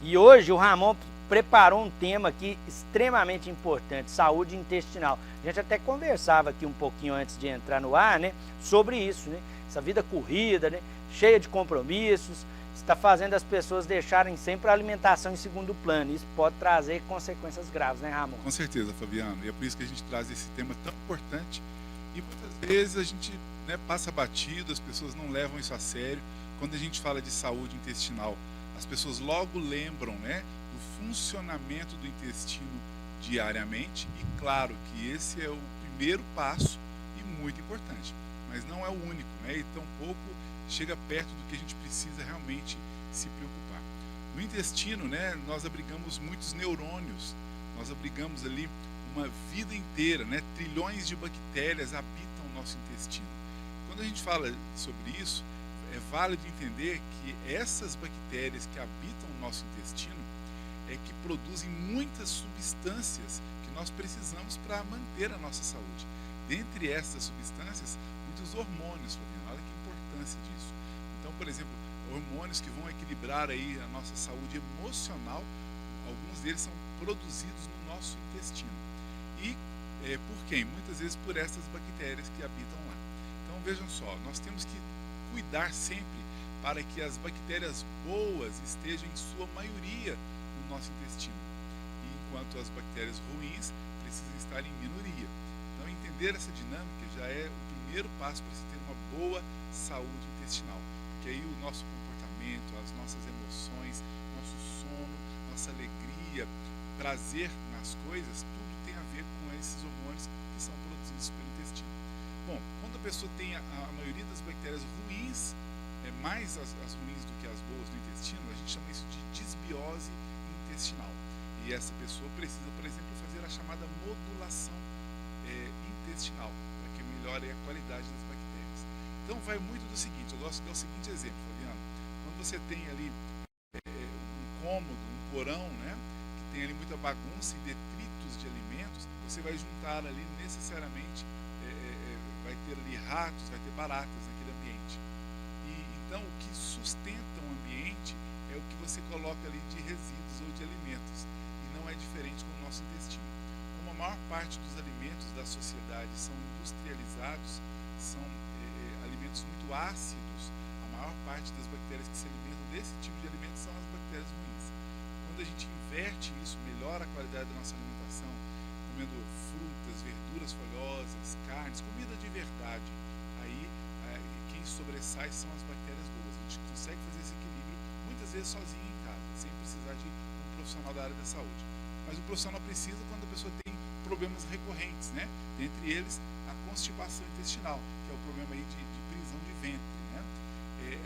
E hoje o Ramon preparou um tema aqui extremamente importante, saúde intestinal. A gente até conversava aqui um pouquinho antes de entrar no ar, né, sobre isso, né? Essa vida corrida, né, cheia de compromissos, está fazendo as pessoas deixarem sempre a alimentação em segundo plano. Isso pode trazer consequências graves, né, Ramon? Com certeza, Fabiano. E é por isso que a gente traz esse tema tão importante. E muitas vezes a gente, né, passa batido, as pessoas não levam isso a sério. Quando a gente fala de saúde intestinal, as pessoas logo lembram, né, do funcionamento do intestino diariamente. E claro que esse é o primeiro passo e muito importante, mas não é o único, né? E tampouco chega perto do que a gente precisa realmente se preocupar. No intestino, né, nós abrigamos muitos neurônios, nós abrigamos ali uma vida inteira, né? Trilhões de bactérias habitam o nosso intestino. Quando a gente fala sobre isso, é válido entender que essas bactérias que habitam o nosso intestino é que produzem muitas substâncias que nós precisamos para manter a nossa saúde. Dentre essas substâncias, muitos hormônios, Fabiano, olha que importância disso. Então, por exemplo, hormônios que vão equilibrar aí a nossa saúde emocional, alguns deles são produzidos no nosso intestino. E por quem? Muitas vezes por essas bactérias que habitam lá. Então, vejam só, nós temos que cuidar sempre para que as bactérias boas estejam em sua maioria no nosso intestino, e enquanto as bactérias ruins precisam estar em minoria. Então, entender essa dinâmica já é o primeiro passo para se ter uma boa saúde intestinal, porque aí o nosso comportamento, as nossas emoções, nosso sono, nossa alegria, prazer nas coisas, tudo tem a ver com esses hormônios que são produzidos pelo intestino. Bom, quando a pessoa tem a maioria das bactérias ruins, mais as ruins do que as boas no intestino, a gente chama isso de disbiose intestinal. E essa pessoa precisa, por exemplo, fazer a chamada modulação intestinal, para que melhore a qualidade das bactérias. Então vai muito do seguinte, eu gosto de dar o seguinte exemplo, Fabiano. Quando você tem ali um cômodo, um porão, né, que tem ali muita bagunça e detritos de alimentos, você vai juntar ali necessariamente, vai ter ali ratos, vai ter baratas naquele ambiente. E então o que sustenta o ambiente é o que você coloca ali de resíduos ou de alimentos, e não é diferente com o nosso intestino. Como a maior parte dos alimentos da sociedade são industrializados, são alimentos muito ácidos, a maior parte das bactérias que se alimentam desse tipo de alimentos são as bactérias ruins. Quando a gente inverte isso, melhora a qualidade da nossa alimentação, comendo frutas, verduras folhosas, carnes, comida de verdade, aí quem sobressai são as bactérias boas. A gente consegue fazer esse equilíbrio muitas vezes sozinho em casa, sem precisar de um profissional da área da saúde. Mas o profissional precisa quando a pessoa tem problemas recorrentes, né? Dentre eles, a constipação intestinal, que é o problema aí de prisão de ventre, né?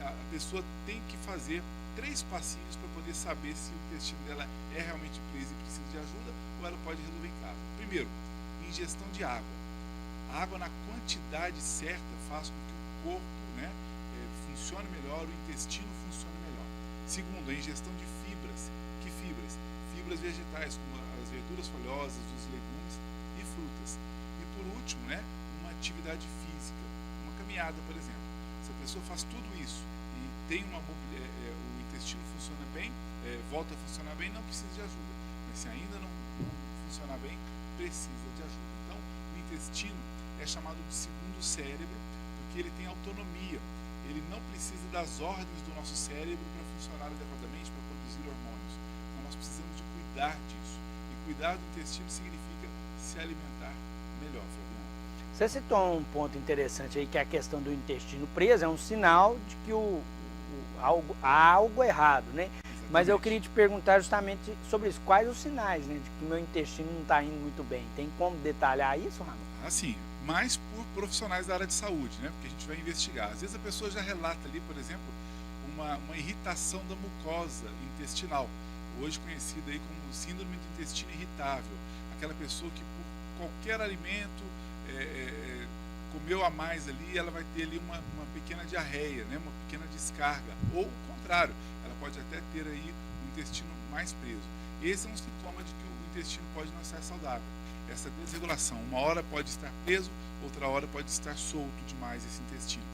A pessoa tem que fazer 3 passinhos para poder saber se o intestino dela é realmente preso e precisa de ajuda, ou ela pode resolver em casa. Primeiro, ingestão de água. A água na quantidade certa faz com que o corpo, né, funcione melhor, o intestino funcione melhor. Segundo, a ingestão de fibras. Que fibras? Fibras vegetais, como as verduras folhosas, os legumes e frutas. E por último, né, uma atividade física, uma caminhada, por exemplo. Se a pessoa faz tudo isso e tem o intestino funciona bem, volta a funcionar bem, não precisa de ajuda. Mas se ainda não funcionar bem, precisa de ajuda. Então, o intestino é chamado de segundo cérebro, porque ele tem autonomia. Ele não precisa das ordens do nosso cérebro para funcionar adequadamente, para produzir hormônios. Então, nós precisamos de cuidar disso. E cuidar do intestino significa se alimentar melhor, Fabiano. Você citou um ponto interessante aí, que é a questão do intestino preso, é um sinal de que há algo errado, né? Exatamente. Mas eu queria te perguntar justamente sobre isso. Quais os sinais, né, de que o meu intestino não está indo muito bem? Tem como detalhar isso, Ramon? Assim, mais por profissionais da área de saúde, né? Porque a gente vai investigar. Às vezes a pessoa já relata ali, por exemplo, uma irritação da mucosa intestinal, hoje conhecida aí como síndrome do intestino irritável. Aquela pessoa que por qualquer alimento comeu a mais ali, ela vai ter ali uma pequena diarreia, né? Uma pequena descarga. Ou o contrário, ela pode até ter aí o intestino mais preso. Esse é um sintoma de que o intestino pode não estar saudável. Essa desregulação, uma hora pode estar preso, outra hora pode estar solto demais esse intestino.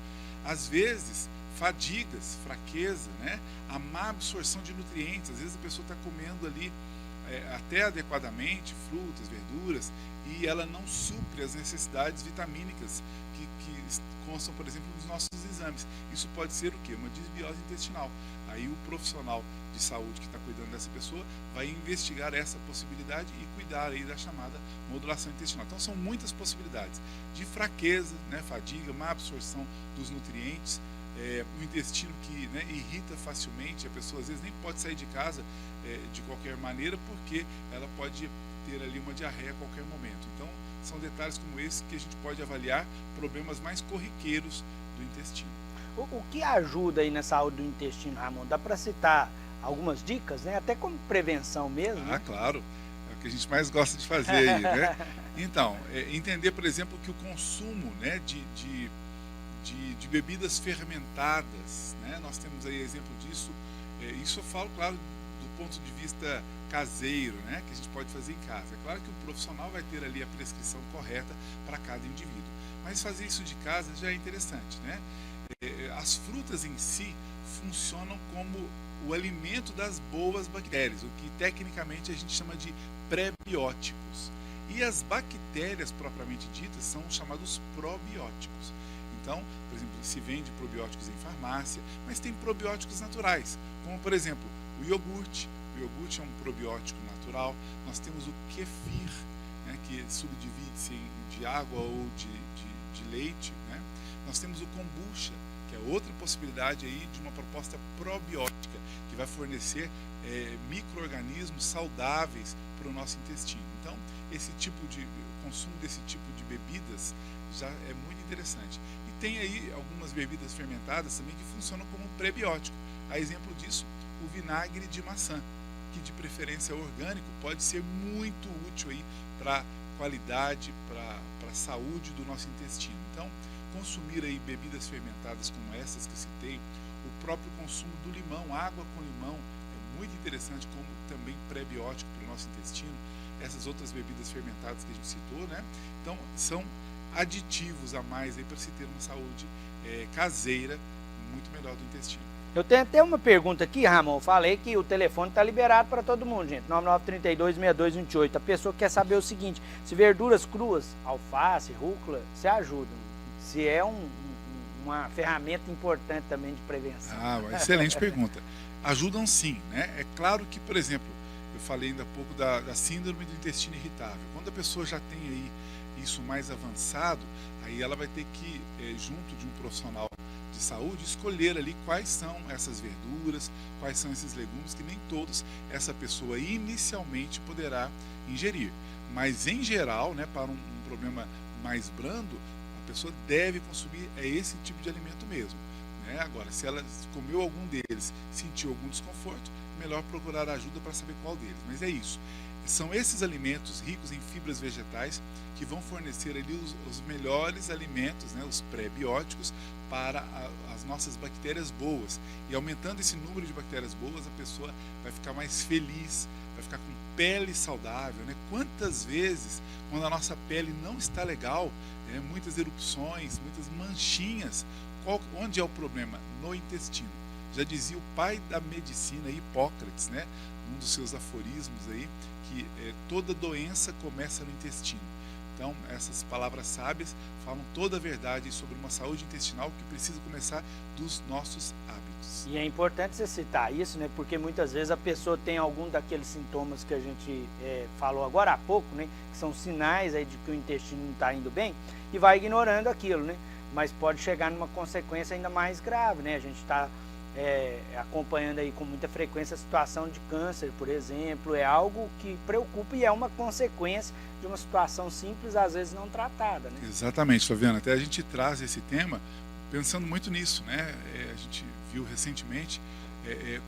Às vezes, fadigas, fraqueza, né? A má absorção de nutrientes. Às vezes a pessoa está comendo ali até adequadamente frutas, verduras, e ela não supre as necessidades vitamínicas que constam, por exemplo, nos nossos exames. Isso pode ser o quê? Uma desbiose intestinal. Aí o profissional de saúde que está cuidando dessa pessoa vai investigar essa possibilidade e cuidar aí da chamada modulação intestinal. Então são muitas possibilidades de fraqueza, né, fadiga, má absorção dos nutrientes, o intestino que, né, irrita facilmente, a pessoa às vezes nem pode sair de casa de qualquer maneira porque ela pode ter ali uma diarreia a qualquer momento. Então são detalhes como esse que a gente pode avaliar problemas mais corriqueiros do intestino. O que ajuda aí na saúde do intestino, Ramon? Dá para citar algumas dicas, né? Até como prevenção mesmo? Ah, né? claro. É o que a gente mais gosta de fazer aí, né? Então, entender, por exemplo, que o consumo, né, de bebidas fermentadas, né? Nós temos aí exemplo disso. Isso eu falo, claro, do ponto de vista caseiro, né? Que a gente pode fazer em casa. É claro que o profissional vai ter ali a prescrição correta para cada indivíduo. Mas fazer isso de casa já é interessante, né? As frutas em si funcionam como o alimento das boas bactérias, o que tecnicamente a gente chama de prebióticos. E as bactérias propriamente ditas são os chamados probióticos. Então, por exemplo, se vende probióticos em farmácia, mas tem probióticos naturais, como por exemplo o iogurte. O iogurte é um probiótico natural. Nós temos o kefir, né, que subdivide-se de água ou de leite, né? Nós temos o kombucha, que é outra possibilidade aí de uma proposta probiótica, que vai fornecer micro-organismos saudáveis para o nosso intestino. Então, o consumo desse tipo de bebidas já é muito interessante. E tem aí algumas bebidas fermentadas também que funcionam como um prebiótico. A exemplo disso, o vinagre de maçã, que de preferência orgânico pode ser muito útil aí para qualidade, para a saúde do nosso intestino. Então, consumir aí bebidas fermentadas como essas que eu citei, o próprio consumo do limão, água com limão, é muito interessante como também prebiótico para o nosso intestino. Essas outras bebidas fermentadas que a gente citou, né? Então, são aditivos a mais aí para se ter uma saúde caseira muito melhor do intestino. Eu tenho até uma pergunta aqui, Ramon. Eu falei que o telefone está liberado para todo mundo, gente. 9932-6228. A pessoa quer saber o seguinte: se verduras cruas, alface, rúcula, se ajudam? Se é uma ferramenta importante também de prevenção. Ah, excelente pergunta. Ajudam sim, né? É claro que, por exemplo, eu falei ainda há pouco da síndrome do intestino irritável. Quando a pessoa já tem aí isso mais avançado, aí ela vai ter que, junto de um profissional de saúde, escolher ali quais são essas verduras, quais são esses legumes que nem todos essa pessoa inicialmente poderá ingerir. Mas em geral, né, para um problema mais brando, a pessoa deve consumir esse tipo de alimento mesmo, né? Agora, se ela comeu algum deles, sentiu algum desconforto, melhor procurar ajuda para saber qual deles. Mas é isso. São esses alimentos ricos em fibras vegetais que vão fornecer ali os melhores alimentos, né, os pré-bióticos, para as nossas bactérias boas. E aumentando esse número de bactérias boas, a pessoa vai ficar mais feliz, vai ficar com pele saudável, né? Quantas vezes, quando a nossa pele não está legal, muitas erupções, muitas manchinhas, onde é o problema? No intestino. Já dizia o pai da medicina, Hipócrates, né? Um dos seus aforismos aí, que toda doença começa no intestino. Então, essas palavras sábias falam toda a verdade sobre uma saúde intestinal que precisa começar dos nossos hábitos. E é importante você citar isso, né? Porque muitas vezes a pessoa tem algum daqueles sintomas que a gente falou agora há pouco, né? Que são sinais aí de que o intestino não está indo bem, e vai ignorando aquilo, né? Mas pode chegar numa consequência ainda mais grave, né? A gente está acompanhando aí com muita frequência a situação de câncer, por exemplo. É algo que preocupa e é uma consequência de uma situação simples, às vezes não tratada, né? Exatamente, Flaviana. Até a gente traz esse tema pensando muito nisso, né? A gente viu recentemente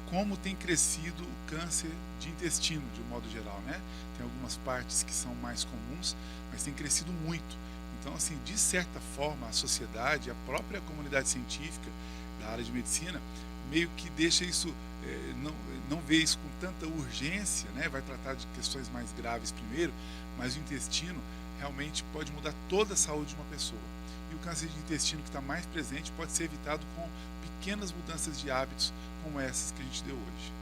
como tem crescido o câncer de intestino, de um modo geral, né? Tem algumas partes que são mais comuns, mas tem crescido muito. Então, assim, de certa forma, a sociedade, a própria comunidade científica da área de medicina, meio que deixa isso, não vê isso com tanta urgência, né? Vai tratar de questões mais graves primeiro, mas o intestino realmente pode mudar toda a saúde de uma pessoa. E o câncer de intestino que está mais presente pode ser evitado com pequenas mudanças de hábitos como essas que a gente deu hoje.